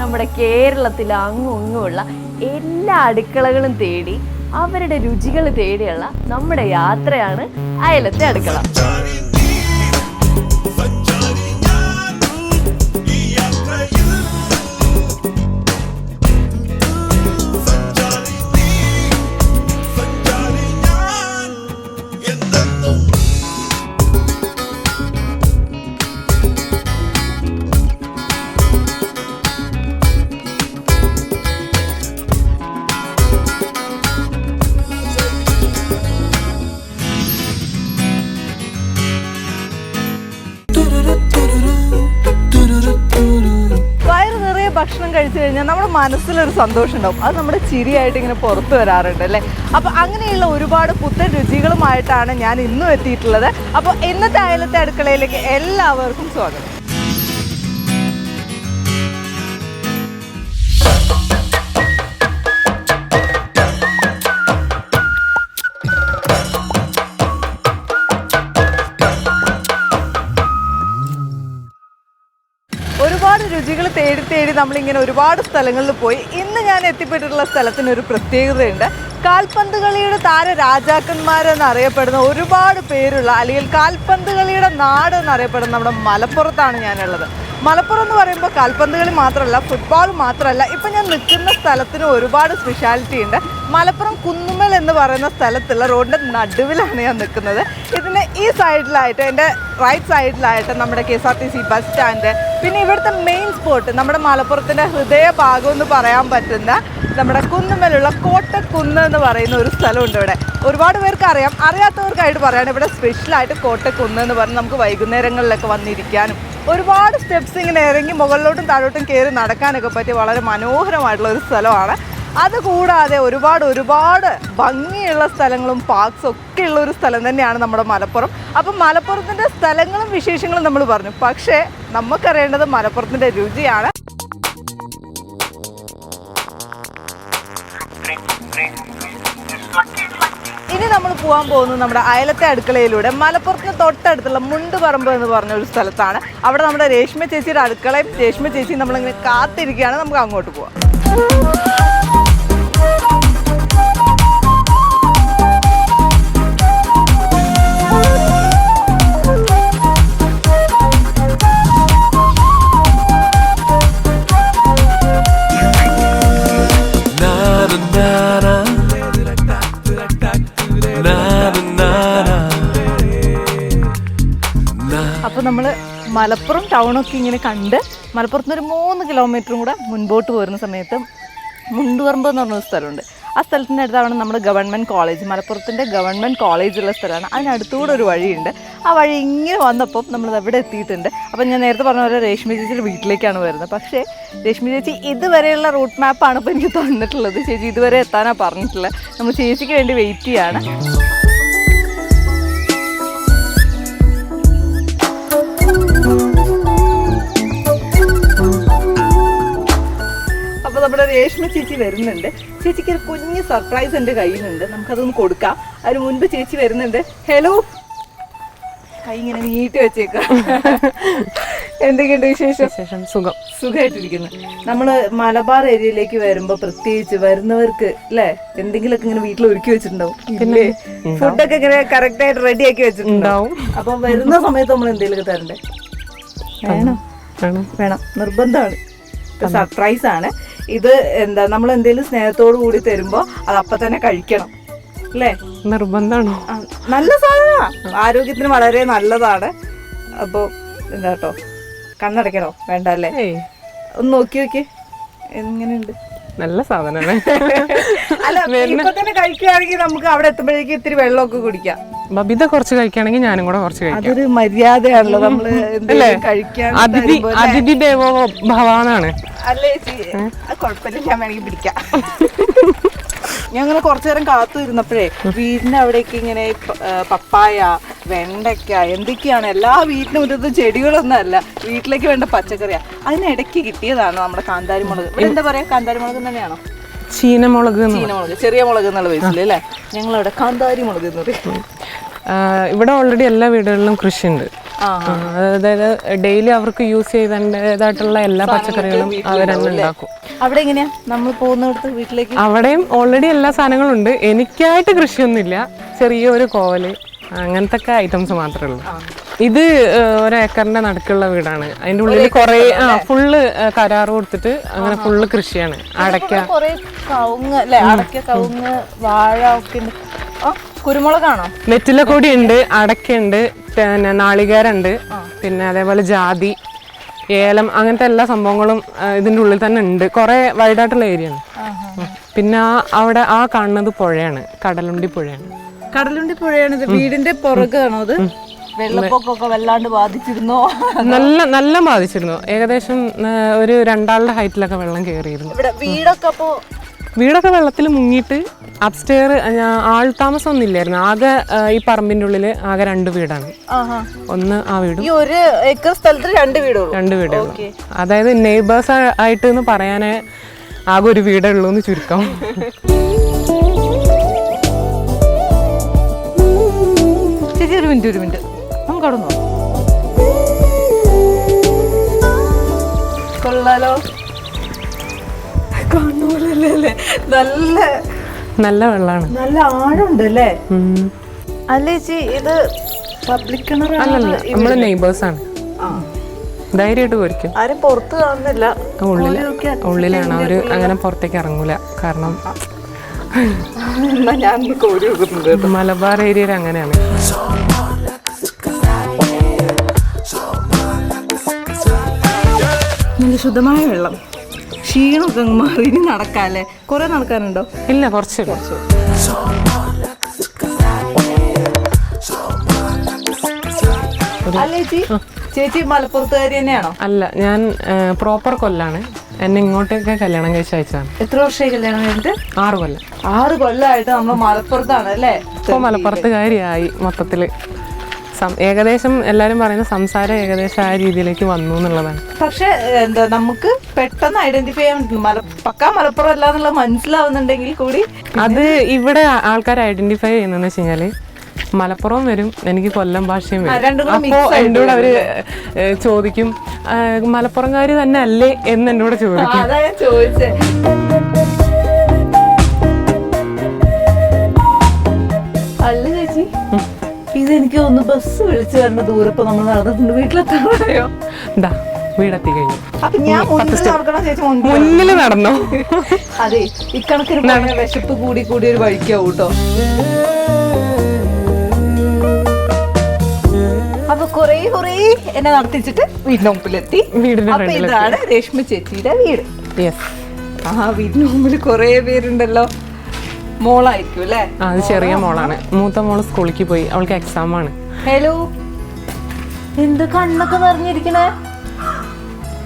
നമ്മുടെ കേരളത്തിൽ അങ്ങും ഇങ്ങുമുള്ള എല്ലാ അടുക്കളകളും തേടി അവരുടെ രുചികൾ തേടിയുള്ള നമ്മുടെ യാത്രയാണ് അയലത്തെ അടുക്കള. ഭക്ഷണം കഴിച്ചു കഴിഞ്ഞാൽ നമ്മുടെ മനസ്സിലൊരു സന്തോഷം ഉണ്ടാവും. അത് നമ്മുടെ ചിരിയായിട്ട് ഇങ്ങനെ പുറത്തു വരാറുണ്ട് അല്ലേ. അപ്പോൾ അങ്ങനെയുള്ള ഒരുപാട് പുത്തൻ രുചികളുമായിട്ടാണ് ഞാൻ ഇന്നും എത്തിയിട്ടുള്ളത്. അപ്പോൾ ഇന്നത്തെ അയലത്തെ അടുക്കളയിലേക്ക് എല്ലാവർക്കും സ്വാഗതം. ഒരുപാട് രുചികൾ തേടി തേടി നമ്മളിങ്ങനെ ഒരുപാട് സ്ഥലങ്ങളിൽ പോയി. ഇന്ന് ഞാൻ എത്തിപ്പെട്ടിട്ടുള്ള സ്ഥലത്തിനൊരു പ്രത്യേകതയുണ്ട്. കാൽപന്ത് കളിയുടെ താര രാജാക്കന്മാരെന്നറിയപ്പെടുന്ന ഒരുപാട് പേരുള്ള, അല്ലെങ്കിൽ കാൽപന്ത് കളിയുടെ നാട് എന്നറിയപ്പെടുന്ന നമ്മുടെ മലപ്പുറത്താണ് ഞാനുള്ളത്. മലപ്പുറം എന്ന് പറയുമ്പോൾ കാൽപന്ത് കളി മാത്രമല്ല, ഫുട്ബോൾ മാത്രമല്ല, ഇപ്പം ഞാൻ നിൽക്കുന്ന സ്ഥലത്തിന് ഒരുപാട് സ്പെഷ്യാലിറ്റി ഉണ്ട്. മലപ്പുറം കുന്നുമ്മൽ എന്ന് പറയുന്ന സ്ഥലത്തുള്ള റോഡിൻ്റെ നടുവിലാണ് ഞാൻ നിൽക്കുന്നത്. ഇതിന് ഈ സൈഡിലായിട്ട്, എൻ്റെ റൈറ്റ് സൈഡിലായിട്ട് നമ്മുടെ KSRTC ബസ് സ്റ്റാൻഡ്, പിന്നെ ഇവിടുത്തെ മെയിൻ സ്പോട്ട്, നമ്മുടെ മലപ്പുറത്തിൻ്റെ ഹൃദയഭാഗം എന്ന് പറയാൻ പറ്റുന്ന നമ്മുടെ കുന്നുമ്മലുള്ള കോട്ടക്കുന്ന് എന്ന് പറയുന്ന ഒരു സ്ഥലമുണ്ട്. ഇവിടെ ഒരുപാട് പേർക്ക് അറിയാം. അറിയാത്തവർക്കായിട്ട് പറയാണ്, ഇവിടെ സ്പെഷ്യലായിട്ട് കോട്ടക്കുന്ന് എന്ന് പറഞ്ഞ് നമുക്ക് വൈകുന്നേരങ്ങളിലൊക്കെ വന്നിരിക്കാനും ഒരുപാട് സ്റ്റെപ്സ് ഇങ്ങനെ ഇറങ്ങി മുകളിലോട്ടും താഴോട്ടും കയറി നടക്കാനൊക്കെ പറ്റിയ വളരെ മനോഹരമായിട്ടുള്ള ഒരു സ്ഥലമാണ്. അതുകൂടാതെ ഒരുപാട് ഭംഗിയുള്ള സ്ഥലങ്ങളും പാർക്സും ഒക്കെ ഉള്ള ഒരു സ്ഥലം തന്നെയാണ് നമ്മുടെ മലപ്പുറം. അപ്പം മലപ്പുറത്തിൻ്റെ സ്ഥലങ്ങളും വിശേഷങ്ങളും നമ്മൾ പറഞ്ഞു. പക്ഷേ നമുക്കറിയേണ്ടത് മലപ്പുറത്തിൻ്റെ രുചിയാണ്. ഇനി നമ്മൾ പോകാൻ പോകുന്നത് നമ്മുടെ അയലത്തെ അടുക്കളയിലൂടെ മലപ്പുറത്തിന് തൊട്ടടുത്തുള്ള മുണ്ടുപറമ്പ് എന്ന് പറഞ്ഞ ഒരു സ്ഥലത്താണ്. അവിടെ നമ്മുടെ രേഷ്മ ചേച്ചിയുടെ അടുക്കളയും രേഷ്മ ചേച്ചി നമ്മളിങ്ങനെ കാത്തിരിക്കുകയാണ്. നമുക്ക് അങ്ങോട്ട് പോവാം. അപ്പോൾ നമ്മൾ മലപ്പുറം ടൗണൊക്കെ ഇങ്ങനെ കണ്ട് മലപ്പുറത്ത് ഒരു 3 കിലോമീറ്ററും കൂടെ മുൻപോട്ട് പോരുന്ന സമയത്ത് മുണ്ടുപറമ്പ് എന്ന് പറഞ്ഞൊരു സ്ഥലമുണ്ട്. ആ സ്ഥലത്തിൻ്റെ അടുത്താണ് നമ്മുടെ ഗവൺമെൻറ് കോളേജ്, മലപ്പുറത്തിൻ്റെ ഗവൺമെൻറ് കോളേജുള്ള സ്ഥലമാണ്. അതിനടുത്തൂടെ ഒരു വഴിയുണ്ട്. ആ വഴി ഇങ്ങനെ വന്നപ്പം നമ്മളത് എവിടെ എത്തിയിട്ടുണ്ട്. അപ്പം ഞാൻ നേരത്തെ പറഞ്ഞ പോലെ രേഷ്മ ചേച്ചിയുടെ വീട്ടിലേക്കാണ് വരുന്നത്. പക്ഷേ രേഷ്മ ചേച്ചി ഇതുവരെയുള്ള റൂട്ട് മാപ്പാണ് ഇപ്പോൾ എനിക്ക് തന്നിട്ടുള്ളത്. ചേച്ചി ഇതുവരെ എത്താനാണ് പറഞ്ഞിട്ടുള്ളത്. നമ്മൾ ചേച്ചിക്ക് വേണ്ടി വെയിറ്റ് ചെയ്യാണ്. അപ്പോൾ നമ്മുടെ രേഷ്മ ചേച്ചി വരുന്നുണ്ട്. ചേച്ചിക്ക് ഒരു കുഞ്ഞ് സർപ്രൈസ് എൻ്റെ കയ്യിലുണ്ട്. നമുക്കതൊന്ന് കൊടുക്കാം. അതിന് മുൻപ് ചേച്ചി വരുന്നുണ്ട്. ഹലോ, കൈ ഇങ്ങനെ നീട്ടി വെച്ചേക്കാം. എന്തൊക്കെയുണ്ട് വിശേഷം? സുഖമായിട്ടിരിക്കുന്നു. നമ്മൾ മലബാർ ഏരിയയിലേക്ക് വരുമ്പോൾ പ്രത്യേകിച്ച് വരുന്നവർക്ക് അല്ലേ എന്തെങ്കിലുമൊക്കെ ഇങ്ങനെ വീട്ടിൽ ഒരുക്കി വെച്ചിട്ടുണ്ടാവും. പിന്നെ ഫുഡൊക്കെ ഇങ്ങനെ കറക്റ്റായിട്ട് റെഡി ആക്കി വെച്ചിട്ടുണ്ടാവും. അപ്പം വരുന്ന സമയത്ത് നമ്മൾ എന്തെങ്കിലുമൊക്കെ തരണ്ടേ? വേണം, നിർബന്ധമാണ്. സർപ്രൈസ് ആണ് ഇത്. എന്താ, നമ്മൾ എന്തെങ്കിലും സ്നേഹത്തോടു കൂടി തരുമ്പോൾ അത് അപ്പം തന്നെ കഴിക്കണം അല്ലേ? നിർബന്ധമാണോ? നല്ല സാധനമാണ്, ആരോഗ്യത്തിന് വളരെ നല്ലതാണ്. അപ്പോൾ എന്താ കേട്ടോ, കണ്ണടയ്ക്കണോ? വേണ്ട അല്ലേ? ഒന്ന് നോക്കി എങ്ങനെയുണ്ട്? നല്ല സാധനമാണ്. അല്ല, ഇപ്പൊ തന്നെ കഴിക്കുകയാണെങ്കിൽ നമുക്ക് അവിടെ എത്തുമ്പോഴേക്കും ഇത്തിരി വെള്ളമൊക്കെ കുടിക്കാം. ബബിത കുറച്ച് കഴിക്കുകയാണെങ്കിൽ ഞാനും കൂടെ കുറച്ച് കഴിക്കാം. അതൊരു മര്യാദയാണല്ലോ നമ്മള് കഴിക്കാൻ. അതിഥി ദേവോ ഭവാനാണ് അല്ലേ ചേച്ചി? കുഴപ്പമില്ല, ഞാൻ വേണമെങ്കിൽ പിടിക്കാം. ഞങ്ങൾ കുറച്ചു നേരം കാത്തു ഇരുന്നപ്പോഴേ വീടിന്റെ അവിടേക്ക് ഇങ്ങനെ പപ്പായ, വെണ്ടയ്ക്ക, എന്തൊക്കെയാണ് എല്ലാ വീട്ടിനും മുറ്റത്തും ചെടികളൊന്നും അല്ല, വീട്ടിലേക്ക് വേണ്ട പച്ചക്കറിയാ. അതിനിടയ്ക്ക് കിട്ടിയതാണ് നമ്മുടെ കാന്താരി മുളക്. ഇവിടെ എന്താ പറയാ, കാന്താരി മുളക് തന്നെയാണോ? ചീനമുളക്, ചെറിയ മുളക് എന്നുള്ള പേരിൽ അല്ലേ? ഞങ്ങളവിടെ കാന്താരി മുളക് എന്ന് പറയും. ഇവിടെ ഓൾറെഡി എല്ലാ വീടുകളിലും കൃഷിയുണ്ട്. അതായത് ഡെയിലി അവർക്ക് യൂസ് ചെയ്തതായിട്ടുള്ള എല്ലാ പച്ചക്കറികളും അവരെന്നെ ഉണ്ടാക്കും. അവിടെ എങ്ങനെയാ നമ്മൾ പോകുന്നിടത്ത് വീട്ടിലേക്ക്? അവിടെയും ഓൾറെഡി എല്ലാ സാധനങ്ങളും ഉണ്ട്. എനിക്കായിട്ട് കൃഷിയൊന്നുമില്ല, ചെറിയൊരു കോവല് അങ്ങനത്തെ ഒക്കെ ഐറ്റംസ് മാത്രമേ ഉള്ളൂ. ഇത് 1 ഏക്കറിന്റെ നടുക്കുള്ള വീടാണ്. അതിന്റെ ഉള്ളിൽ കുറെ ഫുള്ള് കരാറ് കൊടുത്തിട്ട് അങ്ങനെ ഫുള്ള് കൃഷിയാണ്. അടയ്ക്ക, കവുങ്ങ് അല്ലേ? അടയ്ക്ക, കവുങ്ങ്, വാഴ ഒക്കെ ഉണ്ട്. കുരുമുളകാണോ? വെറ്റിലക്കൊടി ഉണ്ട്, അടയ്ക്കുണ്ട്, പിന്നെ നാളികേരുണ്ട്, പിന്നെ അതേപോലെ ജാതി, ഏലം, അങ്ങനത്തെ എല്ലാ സംഭവങ്ങളും ഇതിന്റെ ഉള്ളിൽ തന്നെ ഉണ്ട്. കുറെ വൈഡായിട്ടുള്ള ഏരിയ ആണ്. പിന്നെ അവിടെ കാണുന്നത് പുഴയാണ്, കടലുണ്ടി പുഴയാണ്. കടലുണ്ടി പുഴയാണിത്. വീടിന്റെ പുറകാണോ അത്? വെള്ളപ്പൊക്കമൊക്കെ വല്ലാണ്ട് ബാധിച്ചിരുന്നോ? നല്ല ബാധിച്ചിരുന്നു. ഏകദേശം ഒരു 2 ആളുടെ ഹൈറ്റിലൊക്കെ വെള്ളം കയറിയിരുന്നു. വീടൊക്കെ വെള്ളത്തിൽ മുങ്ങിയിട്ട് അപ്സ്റ്റെയർ ആൾ താമസം ഒന്നും ഇല്ലായിരുന്നു. ആകെ ഈ പറമ്പിന്റെ ഉള്ളില് ആകെ 2 വീടാണ്. ഒന്ന് ആ വീടും, 1 ഏക്കർ സ്ഥലത്ത് 2 വീടേ ഉള്ളൂ. അതായത് നെയ്ബേഴ്സ് ആയിട്ട് എന്ന് പറയാനേ ആകെ ഒരു വീടേ ഉള്ളൂ എന്ന് ചുരുക്കം. ഒരു മിനിറ്റ് നമുക്ക് അവിടെ നോക്കാം. കൊള്ളാലോ, കാണുന്നല്ലേ? നല്ല വെള്ളമാണ്, നല്ല ആഴമുണ്ട് അല്ലേ? അല്ലേ ചേച്ചി, ഇത് പബ്ലിക് കിണറല്ല, നമ്മള് നെയ്ബേഴ്സ് ആണ്. ധൈര്യമായിട്ട് പോയിരിക്കും. ആരും പുറത്ത് കാണുന്നില്ല, ഉള്ളിലാണ്. അവര് അങ്ങനെ പുറത്തേക്ക് ഇറങ്ങൂല. കാരണം മലബാർ ഏരിയയിൽ അങ്ങനെയാണ്. നല്ല ശുദ്ധമായ വെള്ളം. ക്ഷീണമൊക്കെ മാറി. ഇനി നടക്കാല്ലേ? കുറെ നടക്കാനുണ്ടോ? ഇല്ല, കുറച്ച്. അല്ലേ ചേച്ചി മലപ്പുറത്തുകാരി തന്നെയാണോ? അല്ല, ഞാൻ പ്രോപ്പർ കൊല്ലാണ്. എന്നെ ഇങ്ങോട്ടേക്ക് കല്യാണം കഴിച്ച് അയച്ചതാണ്. എത്ര വർഷമായി കല്യാണം കഴിഞ്ഞിട്ട്? 6 കൊല്ലം. 6 കൊല്ലമായിട്ട് നമ്മൾ മലപ്പുറത്താണ് അല്ലേ? ഇപ്പൊ മലപ്പുറത്തുകാരിയായി മൊത്തത്തില്. ഏകദേശം എല്ലാരും പറയുന്ന സംസാരം ഏകദേശം ആ രീതിയിലേക്ക് വന്നു എന്നുള്ളതാണ്. പക്ഷെ എന്താ, നമുക്ക് പെട്ടെന്ന് ഐഡന്റിഫൈ ചെയ്യാൻ പക്കാ മലപ്പുറം അല്ല എന്നുള്ളത് മനസ്സിലാവുന്നുണ്ടെങ്കിൽ കൂടി അത് ഇവിടെ ആൾക്കാർ ഐഡന്റിഫൈ ചെയ്യുന്നതെന്ന് വെച്ച് കഴിഞ്ഞാല് മലപ്പുറം വരും, എനിക്ക് കൊല്ലം ഭാഷയും വരും. അപ്പോ എൻ്റെ കൂടെ അവര് ചോദിക്കും, മലപ്പുറംകാര് തന്നെ അല്ലേ എന്ന് എന്നോട് ചോദിക്കും. അല്ല ചേച്ചി, ഇതെനിക്ക് ഒന്ന് ബസ് വിളിച്ചു വരേണ്ട ദൂരം ഇപ്പൊ നമ്മൾ നടന്നിട്ടുണ്ട്. വീട്ടിലെത്തായോ? എന്താ, വീടെത്തി കഴിഞ്ഞു. അപ്പൊ ഞാൻ നടക്കണം ചേച്ചി? മുന്നിൽ നടന്നോ? അതെ, ഇക്കണക്കിന് വിശപ്പ് കൂടി ഒരു വഴിക്കാവും കേട്ടോ. അപ്പൊ കൊറേ എന്നെ നടത്തിച്ചിട്ട് വീടിന്റെ മുമ്പിലെത്തി. അപ്പൊ ഇതാണ് രേഷ്മ ചേച്ചിയുടെ വീട്. വീടിന്റെ മുമ്പിൽ കൊറേ പേരുണ്ടല്ലോ. മോളായിരിക്കും അല്ലേ? അത് ചെറിയ മോളാണ്. മൂത്ത മോള് സ്കൂളിലേക്ക് പോയി, അവൾക്ക് എക്സാം ആണ്. ഹലോ, എന്ത് കണ്ണൊക്കെ നിറഞ്ഞിരിക്കണേ?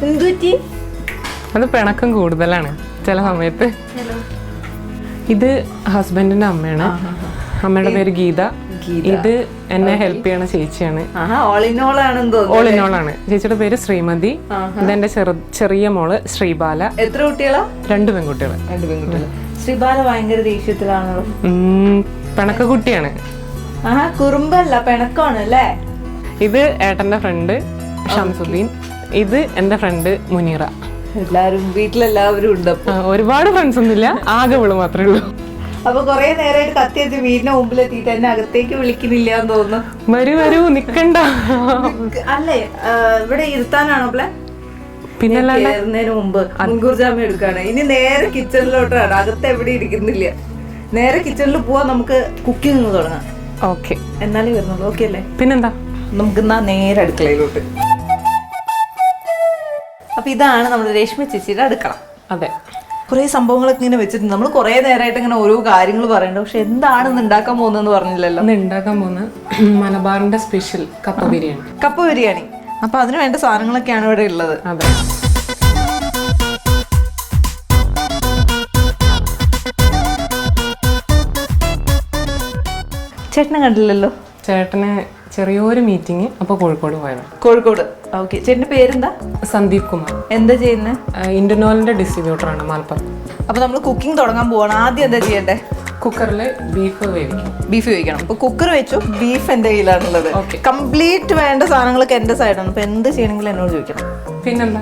എന്തു പറ്റി? അത് പിണക്കം കൂടുതലാണ് ചില സമയത്ത്. ഇത് ഹസ്ബൻഡിന്റെ അമ്മയാണ്. അമ്മയുടെ പേര് ഗീത. ഇത് എന്നെ ഹെൽപ്പ് ചെയ്യണ ചേച്ചിയാണ്. ഓൾ ഇൻ ഓൾ ആണ്. ചേച്ചിയുടെ പേര് ശ്രീമതി. ഇതെന്റെ ചെറിയ മോള് ശ്രീബാല. എത്ര കുട്ടികളാ? 2 പെൺകുട്ടികള്. ശ്രീബാല ഭയങ്കര ദേഷ്യത്തിലാണല്ലോ. പിണക്ക കുട്ടിയാണ്. കുറുമ്പല്ല, പിണക്കാണ് അല്ലേ? ഇത് ഏട്ടന്റെ ഫ്രണ്ട് ഷംസുദ്ദീൻ. ഇത് എന്റെ ഫ്രണ്ട് മുനീറ. എല്ലാരും വീട്ടിലെല്ലാവരും ഉണ്ട്. ഒരുപാട് ഫ്രണ്ട്സ് ഒന്നുമില്ല, ആകെ ഇവള് മാത്രമേ ഉള്ളൂ. അപ്പൊ കൊറേ നേരമായിട്ട് കത്തി വെച്ച് വീടിന്റെ മുമ്പിലെത്തിയിട്ട് എന്നെ അകത്തേക്ക് വിളിക്കുന്നില്ല എന്ന് തോന്നുന്നു. വരൂ നിക്കണ്ട. അല്ലേ, ഇവിടെ ഇരുത്താനാണോ പ്ലാൻ? പിന്നെ കയറുന്നതിന് മുമ്പ് മുൻകൂർ ജാമ്യം എടുക്കാണ്. ഇനി നേരെ കിച്ചണിലോട്ടാണ്. അകത്ത് എവിടെ ഇരിക്കുന്നില്ല. നേരെ കിച്ചണിൽ പോവാൻ, നമുക്ക് കുക്കിംഗ് തുടങ്ങാം. ഓക്കെ, എന്നാലേ വരുന്നുള്ളൂ. ഓക്കെ അല്ലേ? പിന്നെന്താ, നമുക്ക് എന്നാ നേരെ അടുക്കളയിലോട്ട്. അപ്പൊ ഇതാണ് നമ്മുടെ രേഷ്മ ചേച്ചിയുടെ അടുക്കള. അതെ, കുറെ സംഭവങ്ങളൊക്കെ ഇങ്ങനെ വെച്ചിട്ടുണ്ട്. നമ്മൾ കുറെ നേരമായിട്ട് ഇങ്ങനെ ഓരോ കാര്യങ്ങൾ പറയണ്ട. പക്ഷെ എന്താണ് ഇന്ന് ഉണ്ടാക്കാൻ പോകുന്നതെന്ന് പറഞ്ഞില്ലല്ലോ. ഉണ്ടാക്കാൻ പോകുന്ന മലബാറിന്റെ സ്പെഷ്യൽ കപ്പ ബിരിയാണി. കപ്പ ബിരിയാണി. അപ്പൊ അതിന് വേണ്ട സാധനങ്ങളൊക്കെയാണ് ഇവിടെ ഉള്ളത്. അതെ, ചേട്ടനെ കണ്ടില്ലല്ലോ. ചേട്ടന് ചെറിയൊരു മീറ്റിംഗ്, അപ്പൊ കോഴിക്കോട് പോയതാണ്. കോഴിക്കോട്. ഓക്കെ. ചേട്ടന്റെ പേരെന്താ? സന്ദീപ് കുമാർ. എന്താ ചെയ്യുന്നത്? ഇന്റർനോളിന്റെ ഡിസ്ട്രിബ്യൂട്ടർ ആണ് മലപ്പുറം. അപ്പൊ നമ്മൾ കുക്കിംഗ് തുടങ്ങാൻ പോവാണ്. ആദ്യം എന്താ ചെയ്യണ്ടേ? കുക്കറിൽ ബീഫ് വേവിക്കും. ബീഫ് വേവിക്കണം. ഇപ്പൊ കുക്കർ വെച്ചു, ബീഫ് എന്റെ കയ്യിലാണുള്ളത്. Okay. കംപ്ലീറ്റ് വേണ്ട സാധനങ്ങളൊക്കെ എന്റെ സൈഡാണ്. അപ്പൊ എന്ത് ചെയ്യണമെങ്കിലും എന്നോട് ചോദിക്കണം. പിന്നെന്താ,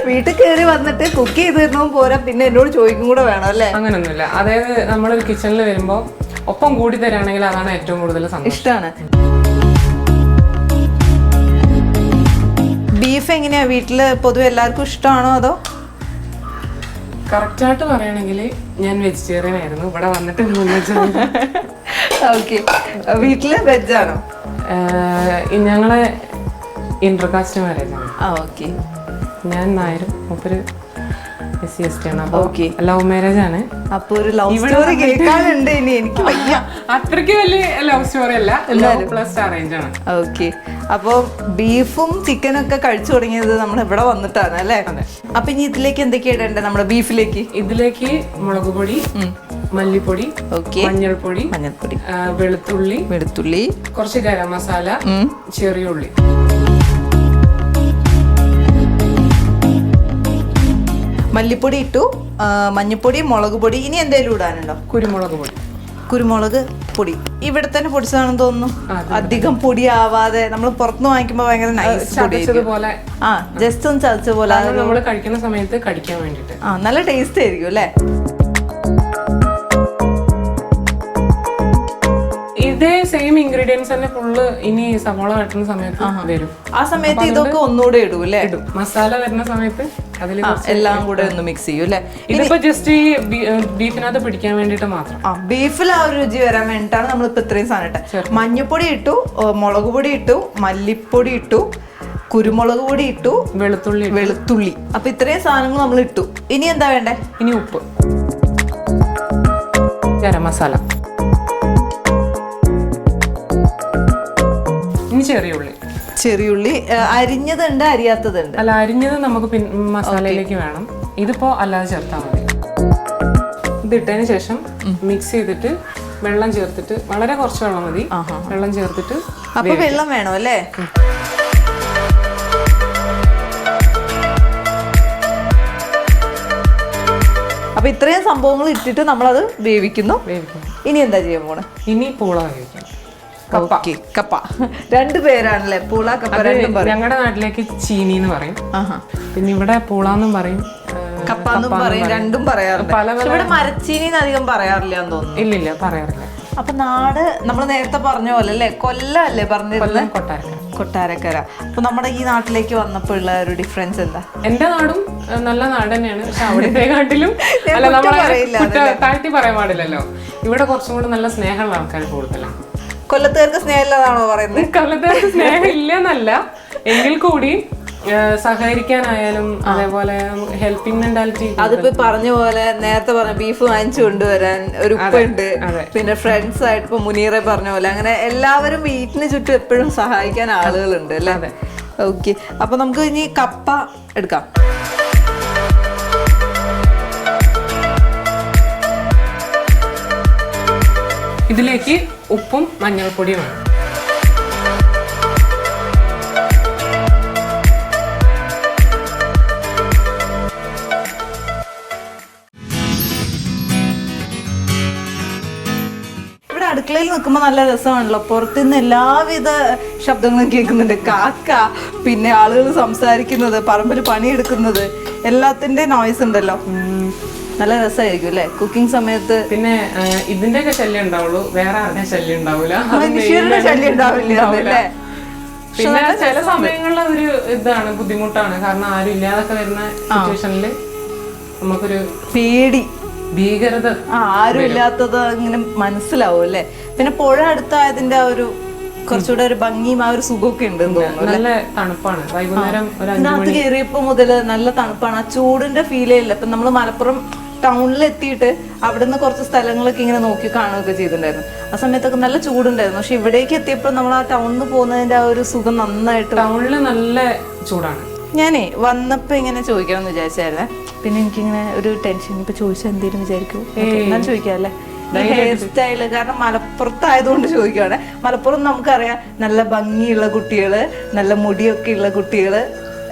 വീട്ടിൽ കയറി വന്നിട്ട് കുക്ക് ചെയ്ത് തരുന്നതും പോരാ, പിന്നെ എന്നോട് ചോദിക്കും കൂടെ വേണം അല്ലേ? അങ്ങനൊന്നുമില്ല. അതായത് നമ്മളൊരു കിച്ചണിൽ വരുമ്പോ ഒപ്പം കൂടി തരാണെങ്കിൽ അതാണ് ഏറ്റവും കൂടുതൽ സന്തോഷം. ഇഷ്ടമാണ്. ബീഫ് എങ്ങനെയാ വീട്ടില് പൊതുവെ എല്ലാവർക്കും ഇഷ്ടമാണോ അതോ? കറക്റ്റായിട്ട് പറയുകയാണെങ്കിൽ ഞാൻ വെജിറ്റേറിയൻ ആയിരുന്നു. ഇവിടെ വന്നിട്ട് ഓക്കെ, വീട്ടില് വെജാണോ? ഞങ്ങളെ ഇന്റർകാസ്റ്റ് മാരേജ് ആണ്. ഓക്കെ. ഞാൻ നായരും മൂപ്പര് SC/ST ആണ്. അപ്പൊ Okay. ലവ് മാരേജ് ആണ്. അപ്പൊ ഒരു ലവ് സ്റ്റോറി കേൾക്കാനുണ്ട് ഇനി. എനിക്ക് വയ്യ. അത്രയ്ക്ക് വലിയ ലവ് സ്റ്റോറി അല്ല, പ്ലസ് അറേഞ്ച് ആണ്. ഓക്കെ. അപ്പൊ ബീഫും ചിക്കനും ഒക്കെ കഴിച്ചു തുടങ്ങിയത് നമ്മൾ ഇവിടെ വന്നിട്ടാണ് അല്ലേ? അപ്പൊ ഇനി ഇതിലേക്ക് എന്തൊക്കെയാ ഇടണ്ടേ നമ്മുടെ ബീഫിലേക്ക്? ഇതിലേക്ക് മുളക് പൊടി, മല്ലിപ്പൊടി, മഞ്ഞൾപ്പൊടി, വെളുത്തുള്ളി, കുറച്ച് ഗരം മസാല, ചെറിയ ഉള്ളി. മല്ലിപ്പൊടി ഇട്ടു, മഞ്ഞൾപ്പൊടി, മുളക് പൊടി. ഇനി എന്തെങ്കിലും ഇടാനുണ്ടോ? കുരുമുളക് പൊടി ഇവിടെ തന്നെ പൊടിച്ചതാണെന്ന് തോന്നുന്നു. അധികം പൊടിയാവാതെ നമ്മൾ പുറത്തുനിന്ന് വാങ്ങിക്കുമ്പോ ഭയങ്കര നൈസ് പൊടി. ജസ്റ്റ് ഒന്ന് ചതച്ച പോലെ നമ്മൾ കഴിക്കുന്ന സമയത്ത് കടിക്കാൻ വേണ്ടിട്ട് നല്ല ടേസ്റ്റ് ആയിരിക്കും അല്ലേ? ഇതേ സെയിം ഇൻഗ്രീഡിയൻസ് തന്നെ ഫുള്ള് ഇനി സവാള വെട്ടുന്ന സമയത്ത് വരും. ആ സമയത്ത് ഇതൊക്കെ ഒന്നുകൂടെ ഇടും അല്ലേ? ഇടും. മസാല വരുന്ന സമയത്ത് അതിൽ എല്ലാം കൂടെ ഒന്ന് മിക്സ് ചെയ്യും അല്ലേ? ഇതിപ്പോ ജസ്റ്റ് ഈ ബീഫിനകത്ത് പിടിക്കാൻ വേണ്ടിട്ട് മാത്രം. ബീഫിൽ ആ ഒരു രുചി വരാൻ വേണ്ടിട്ടാണ് നമ്മളിപ്പോ ഇത്രയും സാധനം ഇട്ടത്. മഞ്ഞപ്പൊടി ഇട്ടു, മുളക് പൊടി ഇട്ടു, മല്ലിപ്പൊടി ഇട്ടു, കുരുമുളക് പൊടി ഇട്ടു, വെളുത്തുള്ളി. അപ്പൊ ഇത്രയും സാധനങ്ങൾ നമ്മൾ ഇട്ടു. ഇനി എന്താ വേണ്ടേ? ഇനി ഉപ്പ്, ഗരം മസാല, ഇനി ചെറിയുള്ളി. അരിഞ്ഞതുണ്ട്, അരിയാത്തതുണ്ട്. അല്ല, അരിഞ്ഞത് നമുക്ക് മസാലയിലേക്ക് വേണം. ഇതിപ്പോ അല്ലാതെ ചേർത്താൽ മതി. ഇതിട്ടതിന് ശേഷം മിക്സ് ചെയ്തിട്ട് വെള്ളം ചേർത്തിട്ട്, വളരെ കുറച്ച് വെള്ളം മതി, വെള്ളം ചേർത്തിട്ട്. അപ്പൊ വെള്ളം വേണോ അല്ലേ? അപ്പൊ ഇത്രയും സംഭവങ്ങൾ ഇട്ടിട്ട് നമ്മളത് വേവിക്കുന്നു. ഇനി എന്താ ചെയ്യാൻ പോണേ? ഇനി പൂള വേവിക്കണം. കപ്പ. രണ്ടു പേരാണല്ലേ? പൂള, കപ്പ രണ്ടും പറയും. ഞങ്ങളുടെ നാട്ടിലേക്ക് ചീനി എന്ന് പറയും, പിന്നെ ഇവിടെ പൂളാന്നും പറയും, കപ്പാന്നും പറയും. രണ്ടും പറയാറുണ്ട്. ഇവിടെ മരച്ചീനി അധികം പറയാറില്ല എന്ന് തോന്നുന്നു. ഇല്ലില്ല, പറയാറില്ല. അപ്പൊ നാട് നമ്മൾ നേരത്തെ പറഞ്ഞ പോലെ അല്ലേ? കൊല്ലല്ലേ പറഞ്ഞിരുന്നത്? കൊട്ടാരക്കര. അപ്പൊ നമ്മുടെ ഈ നാട്ടിലേക്ക് വന്നപ്പോ ഉള്ള ഒരു ഡിഫറൻസ് എന്താ? എന്റെ നാടും നല്ല നാട് തന്നെയാണ്, പക്ഷെ അവിടുത്തെ കാട്ടിലും താഴ്ത്തി പറയാൻ പാടില്ലല്ലോ. ഇവിടെ കുറച്ചും കൂടെ നല്ല സ്നേഹമുള്ള ആൾക്കാർ കൂടുതലാണ്. കൊല്ലത്തുകാർക്ക് സ്നേഹമില്ലാതാണോ പറയുന്നത്? കൊല്ലത്തുകാർക്ക് സ്നേഹം ഇല്ലെന്നല്ല, എങ്കിൽ കൂടി സഹകരിക്കാനായാലും അതേപോലെ ഹെൽപ്പിംഗ് മെന്റാലിറ്റി. അതിപ്പോ പറഞ്ഞ പോലെ നേരത്തെ പറഞ്ഞ ബീഫ് വാങ്ങിച്ചു കൊണ്ടുവരാൻ ഒരു ഉപ്പുണ്ട്, പിന്നെ ഫ്രണ്ട്സ് ആയിട്ട് ഇപ്പൊ മുനീറെ പറഞ്ഞ പോലെ അങ്ങനെ എല്ലാവരും വീട്ടിന് ചുറ്റും എപ്പോഴും സഹായിക്കാൻ ആളുകളുണ്ട് അല്ലേ? ഓക്കെ. അപ്പൊ നമുക്ക് ഇനി കപ്പ എടുക്കാം. ഇതിലേക്ക് ഉപ്പും മഞ്ഞൾപ്പൊടിയും വേണം. ഇവിടെ അടുക്കളയിൽ നിൽക്കുമ്പോൾ നല്ല രസമാണല്ലോ. പുറത്തുനിന്ന് എല്ലാവിധ ശബ്ദങ്ങളും കേൾക്കുന്നുണ്ട്. കാക്ക, പിന്നെ ആളുകൾ സംസാരിക്കുന്നത്, പറമ്പിൽ പണിയെടുക്കുന്നത്, എല്ലാത്തിന്റെ നോയ്സ് ഉണ്ടല്ലോ. നല്ല രസമായിരിക്കും അല്ലേ കുക്കിംഗ് സമയത്ത്? പിന്നെ ഇതിന്റെ ഒക്കെ ശല്യം ഉണ്ടാവുള്ളൂ, വേറെ ആരുടെ ശല്യം ഉണ്ടാവില്ല. മനുഷ്യരുടെ ശല്യം ഉണ്ടാവില്ല. പിന്നെ ചില സമയങ്ങളിൽ ഒരു ഇതാണ്, ബുദ്ധിമുട്ടാണ്. കാരണം ആരും ഇല്ലാതൊക്കെ വരുന്ന സിറ്റുവേഷനിൽ നമുക്കൊരു പേടി, ഭീകരത, ആരും ഇല്ലാത്തത് ഇങ്ങനെ മനസ്സിലാവും അല്ലേ? പിന്നെ പുഴ അടുത്തായതിന്റെ ആ ഒരു കുറച്ചുകൂടെ ഒരു ഭംഗിയും ആ ഒരു സുഖമൊക്കെ ഉണ്ട് തോന്നുന്നു. നല്ല തണുപ്പാണ്. വൈകുന്നേരം ഇതിനകത്ത് കയറിയപ്പോ മുതല് നല്ല തണുപ്പാണ്. ആ ചൂടിന്റെ ഫീലേ ഇല്ല. ഇപ്പൊ നമ്മള് മലപ്പുറം ടൗണിൽ എത്തിയിട്ട് അവിടെ നിന്ന് കുറച്ച് സ്ഥലങ്ങളൊക്കെ ഇങ്ങനെ നോക്കി കാണുകയൊക്കെ ചെയ്തിട്ടുണ്ടായിരുന്നു. ആ സമയത്തൊക്കെ നല്ല ചൂടുണ്ടായിരുന്നു. പക്ഷെ ഇവിടേക്ക് എത്തിയപ്പോൾ നമ്മൾ ആ ടൗണിൽ പോകുന്നതിന്റെ ആ ഒരു സുഖം നന്നായിട്ട്. ടൗണിൽ നല്ല ചൂടാണ്. ഞാനേ വന്നപ്പോ ഇങ്ങനെ ചോദിക്കണം എന്ന് വിചാരിച്ചായിരുന്നേ. പിന്നെ എനിക്കിങ്ങനെ ഒരു ടെൻഷൻ, ഇപ്പൊ ചോദിച്ചാൽ എന്തെങ്കിലും വിചാരിക്കും. എന്നാൽ ചോദിക്കാല്ലേ? ഹെയർ സ്റ്റൈല്, കാരണം മലപ്പുറത്തായതുകൊണ്ട് ചോദിക്കുകയാണ്. മലപ്പുറം നമുക്കറിയാം നല്ല ഭംഗിയുള്ള കുട്ടികള്, നല്ല മുടിയൊക്കെ ഉള്ള കുട്ടികള്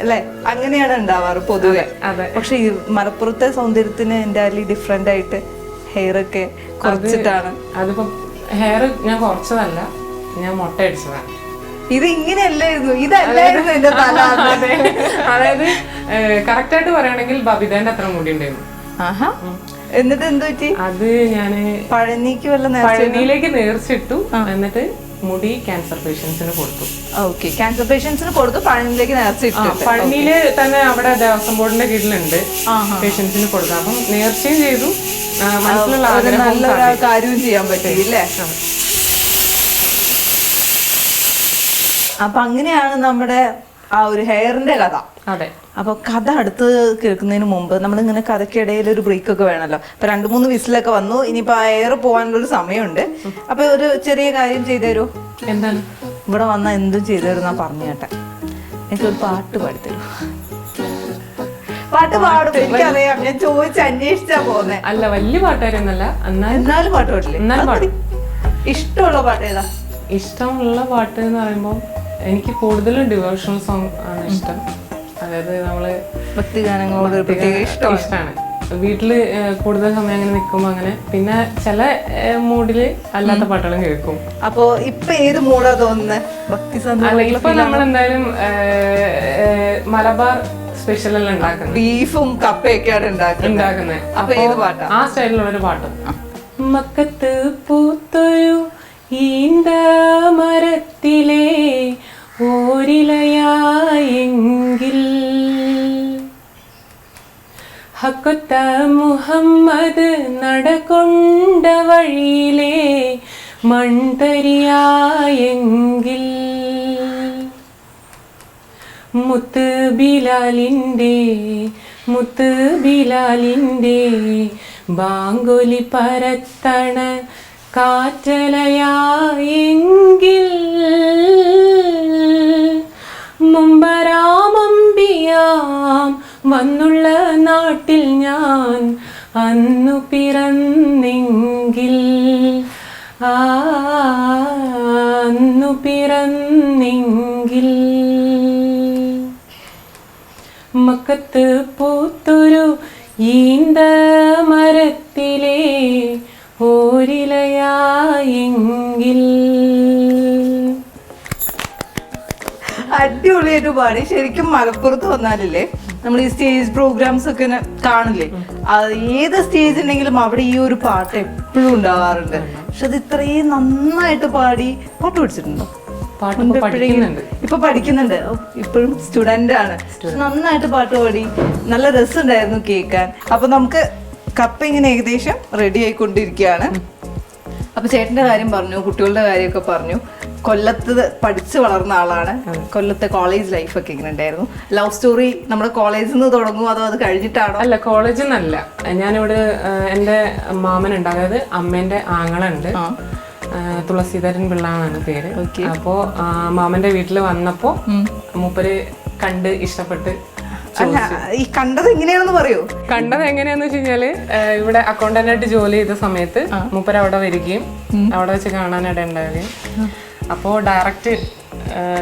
അല്ലെ? അങ്ങനെയാണ് ഉണ്ടാവാറ് പൊതുവെ. പക്ഷെ ഈ മലപ്പുറത്തെ സൗന്ദര്യത്തിന് എൻ്റെ ഡിഫറെന്റ് ആയിട്ട് ഹെയർ ഒക്കെ കുറച്ചിട്ടാണ്? അതിപ്പോ ഹെയർ ഞാൻ കുറച്ചതല്ല, ഞാൻ മുട്ട അടിച്ചതാണ്. ഇത് ഇങ്ങനെയല്ലായിരുന്നു, ഇതല്ലായിരുന്നു എന്റെ തല. അതായത് കറക്റ്റ് ആയിട്ട് പറയുകയാണെങ്കിൽ ബബിതേന്റെ അത്ര മുടി ഉണ്ടായിരുന്നു. ആഹാ. എന്നിട്ട് എന്ത് പറ്റി? അത് ഞാന് പഴനിക്ക് പഴനിയിലേക്ക് നേർച്ചിട്ടു, എന്നിട്ട് മുടി ക്യാൻസർ പേഷ്യൻസിന് കൊടുത്തു. ഓക്കെ, ക്യാൻസർ പേഷ്യൻസിന് കൊടുത്തു, പഴനിയിലേക്ക് നേർച്ചിട്ടു. പഴനിയില് തന്നെ അവിടെ ദേവസ്വം ബോർഡിന്റെ കീഴിലുണ്ട്, പേഷ്യൻസിന് കൊടുക്കാം. അപ്പം നേർച്ചയും ചെയ്തു, മനസ്സിലുള്ള നല്ലൊരു കാര്യവും ചെയ്യാൻ പറ്റില്ലേ? അപ്പൊ അങ്ങനെയാണ് നമ്മുടെ ആ ഒരു ഹെയറിന്റെ കഥ. അതെ. അപ്പൊ കഥ അടുത്ത് കേൾക്കുന്നതിന് മുമ്പ് നമ്മളിങ്ങനെ കഥയ്ക്കിടയിൽ ഒരു ബ്രേക്ക് ഒക്കെ വേണമല്ലോ. അപ്പൊ 2-3 വിസിലൊക്കെ വന്നു, ഇനിയിപ്പോ എയർ പോകാനുള്ള ഒരു സമയമുണ്ട്. അപ്പൊ ഒരു ചെറിയ കാര്യം ചെയ്തുതരൂ. എന്താണ്? ഇവിടെ വന്നാൽ എന്തും ചെയ്തുതരുന്നാ പറഞ്ഞു കേട്ടെ. എനിക്കൊരു പാട്ട് പാടിത്തരൂ. പാട്ട് പാടും, എനിക്കറിയാം, ഞാൻ ചോദിച്ച് അന്വേഷിച്ചാ പോന്നെ. അല്ല, വലിയ പാട്ടുകാരൊന്നല്ല, എന്നാലും പാട്ട് പാടില്ലേ? ഇഷ്ടമുള്ള പാട്ട് ഏതാ? ഇഷ്ടമുള്ള പാട്ട് എന്ന് പറയുമ്പോൾ എനിക്ക് കൂടുതലും ഡിവോഷണൽ സോങ് ആണ് ഇഷ്ടം. അതായത് നമ്മള് ഭക്തിഗാനങ്ങളോട് ഇഷ്ടമാണ്. വീട്ടില് കൂടുതൽ സമയം അങ്ങനെ നിൽക്കുമ്പോൾ അങ്ങനെ, പിന്നെ ചില മൂഡില് അല്ലാത്ത പാട്ടുകളും കേൾക്കും. അപ്പൊ ഇപ്പൊ ഏത് മൂടാ തോന്നുന്നത്? ഭക്തി ഇപ്പൊ നമ്മളെന്തായാലും മലബാർ സ്പെഷ്യൽ എല്ലാം ഉണ്ടാക്കുന്നത്, ബീഫും കപ്പയൊക്കെയാണ് ഉണ്ടാക്കുന്നത്. അപ്പൊ ഏത് പാട്ടാ? ആ സ്റ്റൈലിലുള്ളൊരു പാട്ട്. മക്കത്ത് പൂത്തൊരു ഈന്ത മരത്തിലെ ഓരിലയായെങ്കിൽ ഹക്കൊത്ത മുഹമ്മദ് നടകൊണ്ട വഴിയിലെ മൺതരിയായെങ്കിൽ മുത്ത് ബിലാലിൻ്റെ ബാങ്കൊലി പരത്തണ കാറ്റലയായെങ്കിൽ മുമ്പരാമമ്പിയാം വന്നുള്ള നാട്ടിൽ ഞാൻ അന്നു പിറന്നെങ്കിൽ, അന്നു പിറന്നെങ്കിൽ. മക്കത്ത് പൂത്തൊരു ഈന്ത മരത്തിലെ ഓരിലയായെങ്കിൽ. അടിപൊളിയായിട്ട് പാടി. ശരിക്കും മലപ്പുറത്ത് വന്നാലല്ലേ നമ്മൾ ഈ സ്റ്റേജ് പ്രോഗ്രാംസ് ഒക്കെ കാണില്ലേ, ഏത് സ്റ്റേജ് ഉണ്ടെങ്കിലും അവിടെ ഈ ഒരു പാട്ട് എപ്പോഴും ഉണ്ടാവാറുണ്ട്. പക്ഷെ അത് ഇത്രയും നന്നായിട്ട് പാടി. പാട്ട് പഠിച്ചിട്ടുണ്ടോ? ഇപ്പൊ പഠിക്കുന്നുണ്ട്, ഇപ്പോഴും സ്റ്റുഡന്റ് ആണ്. നന്നായിട്ട് പാട്ട് പാടി, നല്ല രസമുണ്ടായിരുന്നു കേൾക്കാൻ. അപ്പൊ നമുക്ക് കപ്പ ഇങ്ങനെ ഏകദേശം റെഡി ആയിക്കൊണ്ടിരിക്കുകയാണ്. അപ്പൊ ചേട്ടന്റെ കാര്യം പറഞ്ഞു, കുട്ടികളുടെ കാര്യമൊക്കെ പറഞ്ഞു. കൊല്ലത്ത് പഠിച്ചു വളർന്ന ആളാണ്. കൊല്ലത്തെ കോളേജ് ലൈഫ് ഒക്കെ ഇങ്ങനെ ഉണ്ടായിരുന്നു? ലവ് സ്റ്റോറി നമ്മുടെ കോളേജിൽ നിന്ന് തുടങ്ങുമോ അതോ അത് കഴിഞ്ഞിട്ടാണോ? അല്ല, കോളേജിൽ നിന്നല്ല. ഞാനിവിടെ എൻ്റെ മാമനുണ്ട്, അതായത് അമ്മേന്റെ ആങ്ങളുണ്ട്, തുളസീധരൻ പിള്ള എന്നാണ് പേര്. അപ്പോ മാമന്റെ വീട്ടിൽ വന്നപ്പോ മൂപ്പര് കണ്ട് ഇഷ്ടപ്പെട്ട്. ഈ കണ്ടത് എങ്ങനെയാണെന്ന് പറയൂ. കണ്ടത് എങ്ങനെയാന്ന് വെച്ച് കഴിഞ്ഞാല്, ഇവിടെ അക്കൗണ്ടന്റായിട്ട് ജോലി ചെയ്ത സമയത്ത് മൂപ്പര് അവിടെ വരികയും അവിടെ വെച്ച് കാണാനിട ഉണ്ടാവുകയും, അപ്പോ ഡയറക്റ്റ്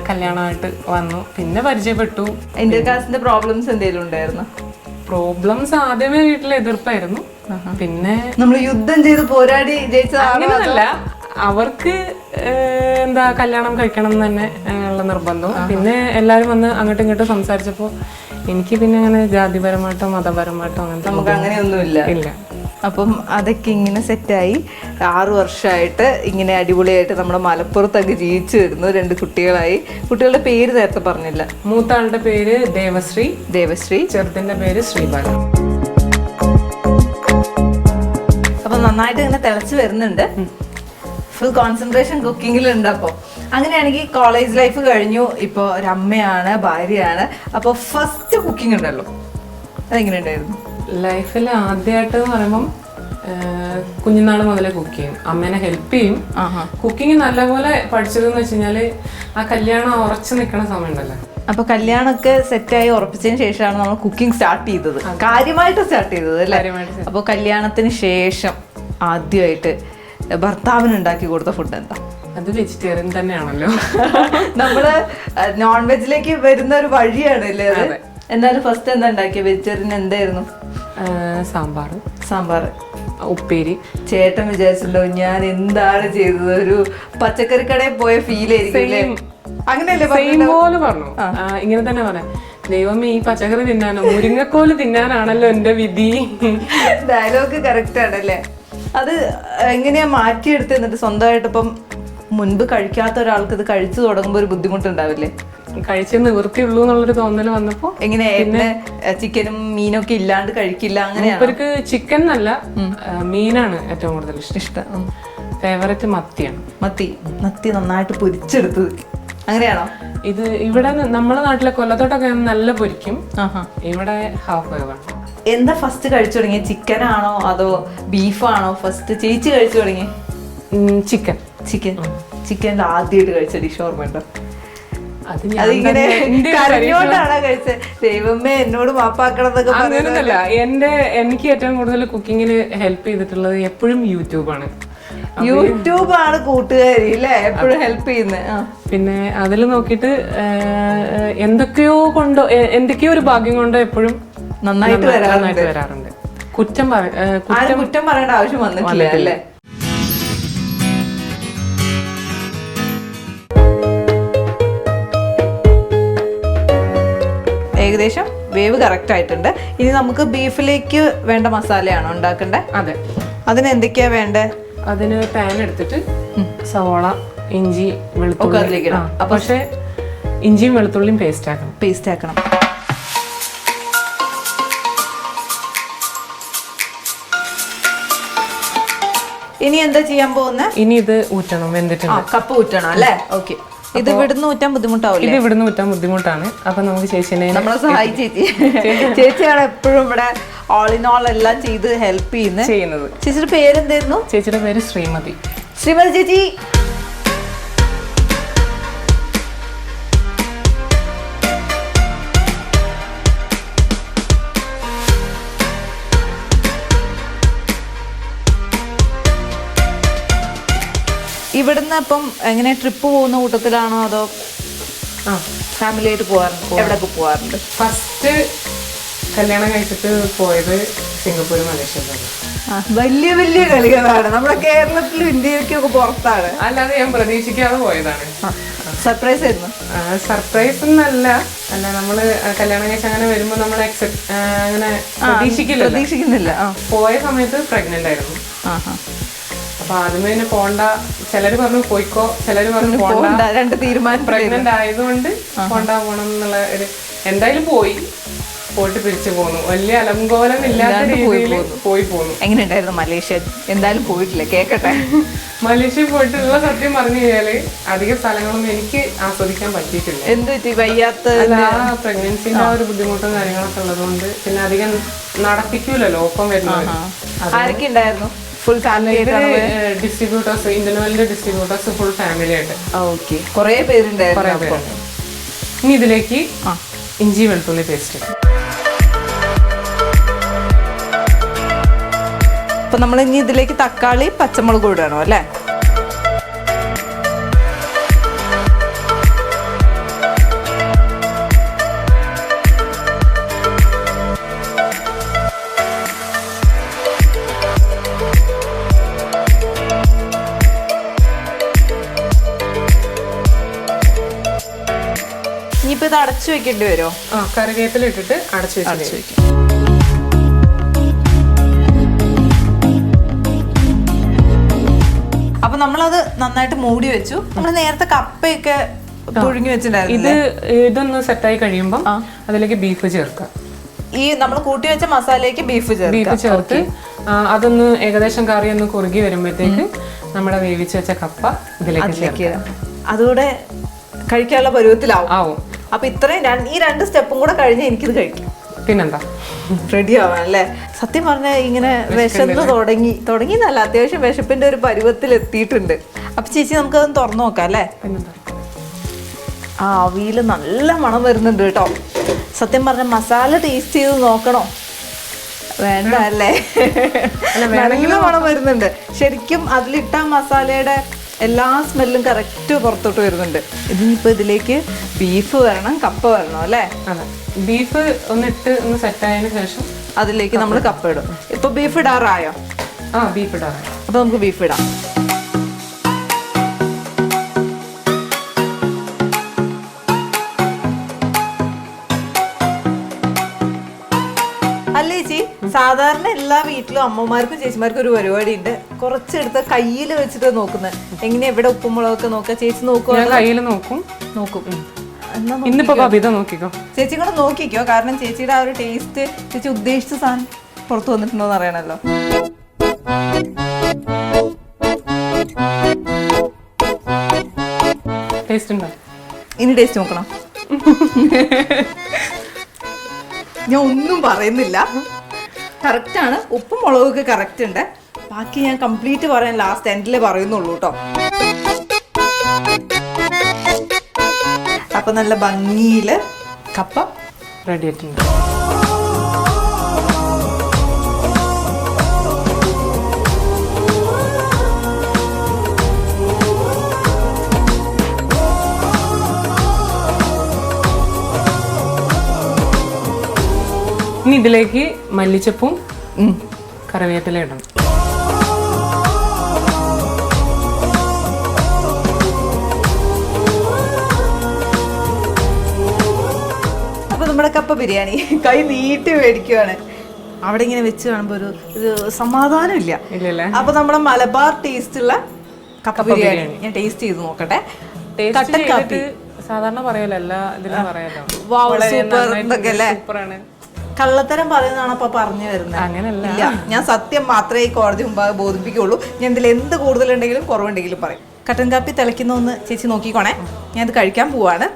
കല്യാണമായിട്ട് വന്നു. പിന്നെ പരിചയപ്പെട്ടു. ഇന്റർകാസ്റ്റിന്റെ പ്രോബ്ലംസ് എന്തെങ്കിലും ഉണ്ടായിരുന്നു? പ്രോബ്ലംസ് ആദ്യമേ വീട്ടിൽ എതിർപ്പായിരുന്നു. പിന്നെ നമ്മൾ യുദ്ധം ചെയ്ത് പോരാടി ജയിച്ചതല്ല, അവർക്ക് എന്താ കല്യാണം കഴിക്കണം എന്ന് തന്നെ ഉള്ള നിർബന്ധം. പിന്നെ എല്ലാവരും വന്ന് അങ്ങോട്ടും ഇങ്ങോട്ടും സംസാരിച്ചപ്പോൾ എനിക്ക് പിന്നെ അങ്ങനെ ജാതിപരമായിട്ടോ മതപരമായിട്ടോ അങ്ങനത്തെ നമുക്ക് അങ്ങനെയൊന്നുമില്ല. ഇല്ല. അപ്പം അതൊക്കെ ഇങ്ങനെ സെറ്റായി 6 വർഷമായിട്ട് ഇങ്ങനെ അടിപൊളിയായിട്ട് നമ്മുടെ മലപ്പുറത്തൊക്കെ ജീവിച്ചു വരുന്നു. 2 കുട്ടികളായി. കുട്ടികളുടെ പേര് നേരത്തെ പറഞ്ഞില്ല. മൂത്ത ആളുടെ പേര് ദേവശ്രീ, ചെറുതിന്റെ പേര് ശ്രീബാല. അപ്പൊ നന്നായിട്ട് ഇങ്ങനെ തിളച്ച് വരുന്നുണ്ട്. ഫുൾ കോൺസെൻട്രേഷൻ കുക്കിങ്ങിലുണ്ട്. അപ്പോൾ അങ്ങനെയാണെങ്കിൽ കോളേജ് ലൈഫ് കഴിഞ്ഞു, ഇപ്പോൾ ഒരു അമ്മയാണ്, ഭാര്യയാണ്. അപ്പോൾ ഫസ്റ്റ് കുക്കിംഗ് ഉണ്ടല്ലോ, അതെങ്ങനെ ഉണ്ടായിരുന്നു? ലൈഫിൽ ആദ്യമായിട്ട് പറയുമ്പം കുഞ്ഞുനാൾ മുതലേ കുക്ക് ചെയ്യും, അമ്മേനെ ഹെൽപ്പ് ചെയ്യും. കുക്കിംഗ് നല്ലപോലെ പഠിച്ചതെന്ന് വെച്ച് കഴിഞ്ഞാല് ആ കല്യാണം ഉറച്ചു നിൽക്കണ സമയം ഉണ്ടല്ലോ. അപ്പൊ കല്യാണമൊക്കെ സെറ്റായി ഉറപ്പിച്ചതിന് ശേഷമാണ് നമ്മൾ കുക്കിംഗ് സ്റ്റാർട്ട് ചെയ്തത്, കാര്യമായിട്ട് സ്റ്റാർട്ട് ചെയ്തത് അല്ലേ? അപ്പോൾ കല്യാണത്തിന് ശേഷം ആദ്യമായിട്ട് ഭർത്താവിന് ഉണ്ടാക്കി കൊടുത്ത ഫുഡ് എന്താ? അത് വെജിറ്റേറിയൻ തന്നെയാണല്ലോ. നമ്മള് നോൺ വെജിലേക്ക് വരുന്ന ഒരു വഴിയാണ് അല്ലേ അത്? എന്നാലും ഫസ്റ്റ് എന്താ ഉണ്ടാക്കിയ? വെജിറ്റേറിയൻ എന്തായിരുന്നു? സാമ്പാർ. ഉപ്പേരി. ചേട്ടൻ വിചാരിച്ചിട്ടുണ്ടോ ഞാൻ എന്താണ് ചെയ്തത്, ഒരു പച്ചക്കറി കടയിൽ പോയ ഫീൽ ആയിരിക്കും, അങ്ങനെയല്ലേ സെയിം പോലെ പറഞ്ഞു. ഇങ്ങനെ തന്നെ പറയാം, ദൈവമേ ഈ പച്ചക്കറി തിന്നാനോ മുരിങ്ങക്കോല് തിന്നാനാണല്ലോ എന്റെ വിധി. ഡയലോഗ് കറക്റ്റ് ആണല്ലേ. അത് എങ്ങനെയാ മാറ്റിയെടുത്ത് എന്നിട്ട് സ്വന്തമായിട്ട് ഇപ്പം മുൻപ് കഴിക്കാത്ത ഒരാൾക്ക് ഇത് കഴിച്ചു തുടങ്ങുമ്പോൾ ഒരു ബുദ്ധിമുട്ടുണ്ടാവില്ലേ? കഴിച്ച് നിവൃത്തിയുള്ളൂ എന്നുള്ളൊരു തോന്നൽ വന്നപ്പോ എങ്ങനെ ചിക്കനും മീനും ഒക്കെ ഇല്ലാണ്ട് കഴിക്കില്ല അങ്ങനെയാണ്? ഇവർക്ക് ചിക്കൻ എന്നല്ല മീനാണ് ഏറ്റവും കൂടുതൽ ഇഷ്ടം. ഫേവറേറ്റ് മത്തിയാണ്. മത്തി നന്നായിട്ട് പൊരിച്ചെടുത്തത് അങ്ങനെയാണോ? ഇത് ഇവിടെ നമ്മുടെ നാട്ടിലെ കൊല്ലത്തോട്ടൊക്കെ നല്ല പൊരിക്കും, ഇവിടെ ഹാഫ് വേവാണ്. എന്താ ഫസ്റ്റ് കഴിച്ചു തുടങ്ങിയ, ചിക്കൻ ആണോ അതോ ബീഫാണോ ഫസ്റ്റ് ചേച്ചി കഴിച്ചു തുടങ്ങി? ചിക്കൻ ആദ്യമായിട്ട് കഴിച്ച ഡിഷ് ഓർമ്മയുണ്ടോ? അതിങ്ങനെ കരഞ്ഞോണ്ടാണോ കഴിച്ചത്? ദൈവമേ എന്നോട് മാപ്പാക്കണം എന്നൊക്കെ പറയുന്നതല്ല. എനിക്ക് ഏറ്റവും കൂടുതൽ കുക്കിങ്ങിന് ഹെൽപ്പ് ചെയ്തിട്ടുള്ളത് എപ്പോഴും യൂട്യൂബാണ്. കൂട്ടുകാരി അല്ലേ എപ്പോഴും ഹെൽപ്പ് ചെയ്യുന്നത്. പിന്നെ അതിൽ നോക്കിയിട്ട് എന്തൊക്കെയോ ഒരു ഭാഗ്യം കൊണ്ടോ എപ്പോഴും നന്നായിട്ട് വരാറുണ്ട്. കുറ്റം പറയേണ്ട ആവശ്യം വന്നിട്ടില്ല അല്ലേ? ഏകദേശം വേവ് കറക്റ്റ് ആയിട്ടുണ്ട്. ഇനി നമുക്ക് ബീഫിലേക്ക് വേണ്ട മസാലയാണോ ഉണ്ടാക്കണ്ടേ? അതെ. അതിന് എന്തൊക്കെയാ വേണ്ടേ? അതിന് പാൻ എടുത്തിട്ട് സവോള, ഇഞ്ചി, വെളുത്തുള്ളി. പക്ഷെ ഇഞ്ചിയും വെളുത്തുള്ളിയും പേസ്റ്റ് ആക്കണം. ഇനി എന്താ ചെയ്യാൻ പോകുന്നത്? ഇനി ഇത് ഊറ്റണം, വെന്തിട്ടുണ്ട്. കപ്പ ഊറ്റണം അല്ലേ? ഓക്കെ. ഇത് ഇവിടുന്ന് ഊറ്റാൻ ബുദ്ധിമുട്ടാവില്ല? ഇത് ഇവിടുന്ന് ഊറ്റാൻ ബുദ്ധിമുട്ടാണ്. അപ്പൊ നമുക്ക് ചേച്ചിനെ നമ്മളെ സഹായിച്ചു. ചേച്ചിയാണ് എപ്പോഴും ഇവിടെ ഓൾ ഇൻ ഓൾ എല്ലാം ചെയ്ത് ഹെൽപ്പ് ചെയ്യുന്നത്. ചേച്ചിയുടെ പേരെന്തായിരുന്നു? ചേച്ചിയുടെ പേര് ശ്രീമതി. ചേച്ചി ഇവിടുന്ന് അപ്പം എങ്ങനെ ട്രിപ്പ് പോകുന്ന കൂട്ടത്തിലാണോ അതോ ഫാമിലി ആയിട്ട് പോകാറുണ്ട്? എവിടെയൊക്കെ പോകാറുണ്ട്? ഫസ്റ്റ് കല്യാണം കഴിച്ചിട്ട് പോയത് സിംഗപ്പൂർ, മലേഷ്യയിലാണ്. വലിയ വലിയ കളികളാണ്. നമ്മുടെ കേരളത്തിലും ഇന്ത്യയിലേക്കും ഒക്കെ പുറത്താണ്. അല്ലാതെ ഞാൻ പ്രതീക്ഷിക്കാതെ പോയതാണ്. സർപ്രൈസ് ആയിരുന്നു? സർപ്രൈസ് എന്നല്ല, നമ്മള് കല്യാണം കഴിച്ച് അങ്ങനെ വരുമ്പോ നമ്മൾ അങ്ങനെ പ്രതീക്ഷിക്കുന്നില്ല. പോയ സമയത്ത് പ്രഗ്നന്റ് ആയിരുന്നു. അപ്പൊ ആദ്യമേ തന്നെ പോണ്ട, ചിലര് പറഞ്ഞു പോയിക്കോ, ചിലര് പറഞ്ഞു പോണ്ട. രണ്ട് തീരുമാനം. പ്രഗ്നന്റ് ആയതുകൊണ്ട് പോണം എന്നുള്ള ഒരു, എന്തായാലും പോയിട്ട് തിരിച്ചു പോന്നു. വലിയ അലങ്കോലം ഇല്ലാത്ത രീതിയിൽ പോയി പോന്നു. എങ്ങനെയുണ്ടായിരുന്നു മലേഷ്യ? എന്തായാലും പോയിട്ടില്ല, കേക്കട്ടെ. മലേഷ്യ പോയിട്ടുള്ള സത്യം പറഞ്ഞു കഴിഞ്ഞാല് അധിക സ്ഥലങ്ങളൊന്നും എനിക്ക് ആസ്വദിക്കാൻ പറ്റിയിട്ടില്ല. എന്ത് പറ്റി? വയ്യാത്ത പ്രഗ്നൻസിന്റെ ആ ഒരു ബുദ്ധിമുട്ടും കാര്യങ്ങളൊക്കെ ഉള്ളതുകൊണ്ട് പിന്നെ അധികം നടത്തിക്കൂലല്ലോ ഒപ്പം വരുന്നത്. ആരൊക്കെ ഉണ്ടായിരുന്നു? Full family distributors, Indian distributors full family ആയിട്ട്. ഓക്കെ. കുറേ പേരുണ്ടായിരുന്നു. ഇനി ഇതിലേക്ക് ഇഞ്ചി വെളുത്തുള്ളി പേസ്റ്റ്. അപ്പൊ നമ്മൾ ഇനി ഇതിലേക്ക് തക്കാളി, പച്ചമുളക് ഇടണോ അല്ലേ? ഇനിയിപ്പോ ഇത് അടച്ചു വെക്കേണ്ടി വരുമോ? കറിവേപ്പില ഇട്ടിട്ട് അടച്ചു വെക്കും. അപ്പൊ നമ്മളത് നന്നായിട്ട് മൂടി വെച്ചു. നമ്മൾ നേരത്തെ കപ്പയൊക്കെ പുഴുങ്ങി വെച്ചിട്ടുണ്ടായിരുന്നു. ഇതൊന്ന് സെറ്റായി കഴിയുമ്പോൾ അതിലേക്ക് ബീഫ് ചേർക്കാം. ഈ നമ്മൾ കൂട്ടി വെച്ച മസാലയ്ക്ക് ബീഫ് ചേർത്ത് അതൊന്ന് ഏകദേശം കറി ഒന്ന് കുറുകി വരുമ്പോഴത്തേക്ക് നമ്മുടെ വേവിച്ച് വെച്ച കപ്പ ഇതിലേക്ക് അതുകൂടെ കഴിക്കാനുള്ള പരുവത്തിലാവും. അപ്പൊ ഇത്രയും ഈ രണ്ട് സ്റ്റെപ്പും കൂടെ കഴിഞ്ഞ് എനിക്കിത് കഴിക്കാം. പിന്നെന്താ, റെഡി ആവാൻ അല്ലേ? സത്യം പറഞ്ഞ ഇങ്ങനെ വിശന്ന് തുടങ്ങിയെന്നല്ല, അത്യാവശ്യം വിശപ്പിന്റെ ഒരു പരുവത്തിൽ എത്തിയിട്ടുണ്ട്. അപ്പൊ ചേച്ചി നമുക്കതൊന്ന് തുറന്നു നോക്കാം അല്ലേ? ആ ആവിയിൽ നല്ല മണം വരുന്നുണ്ട് കേട്ടോ. സത്യം പറഞ്ഞ മസാല ടേസ്റ്റ് ചെയ്ത് നോക്കണോ? വേണ്ട അല്ലേ? നല്ല മണം വരുന്നുണ്ട് ശരിക്കും. അതിലിട്ട മസാലയുടെ എല്ലാ സ്മെല്ലും കറക്റ്റ് പുറത്തോട്ട് വരുന്നുണ്ട്. ഇതിനിപ്പോൾ ഇതിലേക്ക് ബീഫ് വരണം, കപ്പ വരണം അല്ലേ? അതെ. ബീഫ് ഒന്ന് സെറ്റായതിനു ശേഷം അതിലേക്ക് നമ്മൾ കപ്പ ഇടും. ഇപ്പൊ ബീഫ് ഇടാറായോ? ബീഫ് ഇടാം. അപ്പോൾ നമുക്ക് ബീഫ് ഇടാം. അല്ലേ ചേച്ചി, സാധാരണ എല്ലാ വീട്ടിലും അമ്മമാർക്കും ചേച്ചിമാർക്കും ഒരു പരിപാടി ഉണ്ട്, കുറച്ചെടുത്ത് കയ്യിൽ വെച്ചിട്ട് നോക്കുന്നത്. എങ്ങനെ എവിടെ ഉപ്പും മുളകൊക്കെ നോക്കുക? ചേച്ചി നോക്കുക? കയ്യിൽ നോക്കും. ഇന്നിപ്പോ ബബിത നോക്കിക്കോ. ചേച്ചി കൂടെ നോക്കിക്കോ, കാരണം ചേച്ചിയുടെ ആ ഒരു ടേസ്റ്റ് ചേച്ചി ഉദ്ദേശിച്ച സാധനം പുറത്തു വന്നിട്ടുണ്ടോ എന്ന് അറിയണല്ലോ. ടേസ്റ്റ് ഉണ്ടോ? ഇനി ടേസ്റ്റ് നോക്കണം. ഞാൻ ഒന്നും പറയുന്നില്ല, കറക്റ്റ് ആണ്. ഉപ്പും മുളകൊക്കെ കറക്റ്റ് ഉണ്ട്. ബാക്കി ഞാൻ കംപ്ലീറ്റ് പറയാൻ ലാസ്റ്റ് എൻഡിലേ പറയുന്നുള്ളൂ കേട്ടോ. അപ്പൊ നല്ല ഭംഗിയില് കപ്പ റെഡി ആയിട്ടുണ്ട്. ഇനി ഇതിലേക്ക് മല്ലിച്ചപ്പും കറിവേപ്പില ഇടണം. അപ്പൊ നമ്മുടെ കപ്പ ബിരിയാണി കൈ നീട്ടി മേടിക്കുവാണ്. അവിടെ ഇങ്ങനെ വെച്ച് കാണുമ്പോ ഒരു സമാധാനം ഇല്ല. അപ്പൊ നമ്മുടെ മലബാർ ടേസ്റ്റ് ഉള്ള കപ്പ ബിരിയാണി ഞാൻ ടേസ്റ്റ് ചെയ്ത് നോക്കട്ടെ. കട്ടൻ കാപ്പി സാധാരണ പറയല്ലോ, എല്ലാ ഇതിലും പറയാലോ. സൂപ്പറാണ്. കള്ളത്തരം പറയുന്നതാണ് അപ്പൊ പറഞ്ഞു വരുന്നത്. അങ്ങനല്ല, ഞാൻ സത്യം മാത്രമേ ഈ കോടതി മുമ്പാകെ ബോധിപ്പിക്കുള്ളൂ. ഞാൻ ഇതിൽ എന്ത് കൂടുതലുണ്ടെങ്കിലും കുറവുണ്ടെങ്കിലും പറയും. കട്ടൻ കാപ്പി തിളയ്ക്കുന്ന ഒന്ന് ചേച്ചി നോക്കിക്കോണേ, ഞാൻ ഇത് കഴിക്കാൻ പോവാണ്.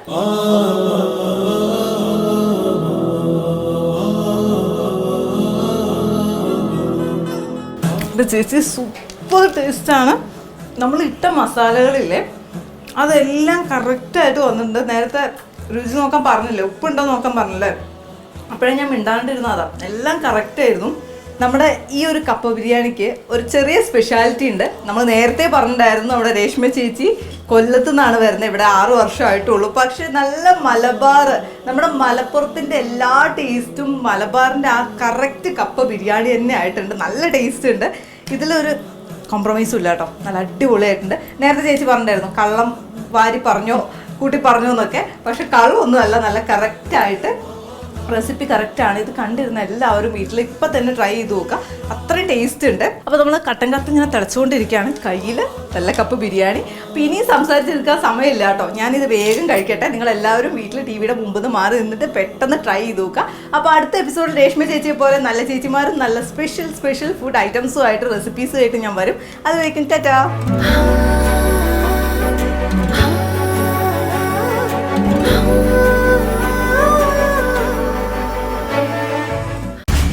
ഇത് ചേച്ചി സൂപ്പർ ടേസ്റ്റാണ്. നമ്മൾ ഇട്ട മസാലകളില്ലേ അതെല്ലാം കറക്റ്റായിട്ട് വന്നിട്ടുണ്ട്. നേരത്തെ രുചി നോക്കാൻ പറഞ്ഞില്ലേ, ഉപ്പുണ്ടോ നോക്കാൻ പറഞ്ഞില്ലേ, അപ്പോഴേ ഞാൻ മിണ്ടാണ്ടിരുന്നതാ. എല്ലാം കറക്റ്റായിരുന്നു. നമ്മുടെ ഈ ഒരു കപ്പ ബിരിയാണിക്ക് ഒരു ചെറിയ സ്പെഷ്യാലിറ്റി ഉണ്ട്. നമ്മൾ നേരത്തെ പറഞ്ഞിട്ടുണ്ടായിരുന്നു, നമ്മുടെ രേഷ്മ ചേച്ചി കൊല്ലത്തു നിന്നാണ് വരുന്നത്. ഇവിടെ 6 വർഷമായിട്ടുള്ളൂ. പക്ഷെ നല്ല മലബാർ, നമ്മുടെ മലപ്പുറത്തിൻ്റെ എല്ലാ ടേസ്റ്റും മലബാറിൻ്റെ ആ കറക്റ്റ് കപ്പ ബിരിയാണി തന്നെ ആയിട്ടുണ്ട്. നല്ല ടേസ്റ്റ് ഉണ്ട്. ഇതിലൊരു കോംപ്രമൈസും ഇല്ല കേട്ടോ. നല്ല അടിപൊളിയായിട്ടുണ്ട്. നേരത്തെ ചേച്ചി പറഞ്ഞിട്ടുണ്ടായിരുന്നു കള്ളം വാരി പറഞ്ഞോ കൂട്ടി പറഞ്ഞോ എന്നൊക്കെ. പക്ഷെ കള്ളൊന്നും അല്ല, നല്ല കറക്റ്റായിട്ട് റെസിപ്പി കറക്റ്റാണ്. ഇത് കണ്ടിരുന്ന എല്ലാവരും വീട്ടിൽ ഇപ്പം തന്നെ ട്രൈ ചെയ്ത് നോക്കുക, അത്രയും ടേസ്റ്റ് ഉണ്ട്. അപ്പോൾ നമ്മൾ കട്ടൻ കപ്പ് ഇങ്ങനെ തിളച്ചുകൊണ്ടിരിക്കുകയാണ്, കയ്യിൽ നല്ല കപ്പ് ബിരിയാണി. അപ്പോൾ ഇനിയും സംസാരിച്ചെടുക്കാൻ സമയമില്ല കേട്ടോ. ഞാനിത് വേഗം കഴിക്കട്ടെ. നിങ്ങളെല്ലാവരും വീട്ടിൽ ടിവിയുടെ മുമ്പിൽ നിന്ന് മാറി നിന്നിട്ട് പെട്ടെന്ന് ട്രൈ ചെയ്ത് നോക്കുക. അപ്പോൾ അടുത്ത എപ്പിസോഡിൽ രേഷ്മ ചേച്ചിയെ പോലെ നല്ല ചേച്ചിമാരും നല്ല സ്പെഷ്യൽ ഫുഡ് ഐറ്റംസും ആയിട്ട് റെസിപ്പീസും ആയിട്ട് ഞാൻ വരും. അതുവരേക്കും ടാറ്റാ.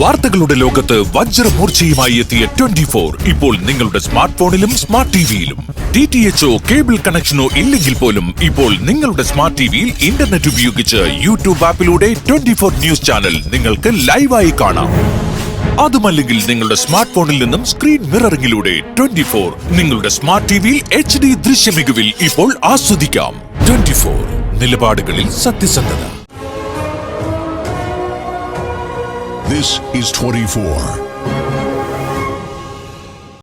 വാർത്തകളുടെ ലോകത്ത് വജ്രമൂർച്ചയുമായി എത്തിയ 24 ഇപ്പോൾ നിങ്ങളുടെ സ്മാർട്ട് ഫോണിലും സ്മാർട്ട് ടിവിയിലും. DTHO കേബിൾ കണക്ഷനോ ഇല്ലെങ്കിൽ പോലും ഇപ്പോൾ നിങ്ങളുടെ സ്മാർട്ട് ടിവിയിൽ ഇന്റർനെറ്റ് ഉപയോഗിച്ച് യൂട്യൂബ് ആപ്പിലൂടെ 24 ന്യൂസ് ചാനൽ നിങ്ങൾക്ക് ലൈവായി കാണാം. അതുമല്ലെങ്കിൽ നിങ്ങളുടെ സ്മാർട്ട് ഫോണിൽ നിന്നും സ്ക്രീൻ മിററിംഗിലൂടെ 24 നിങ്ങളുടെ സ്മാർട്ട് ടിവിയിൽ HD ദൃശ്യമികവിൽ ഇപ്പോൾ ആസ്വദിക്കാം. 24 നിലപാടുകളിൽ സത്യസന്ധത. This is 24.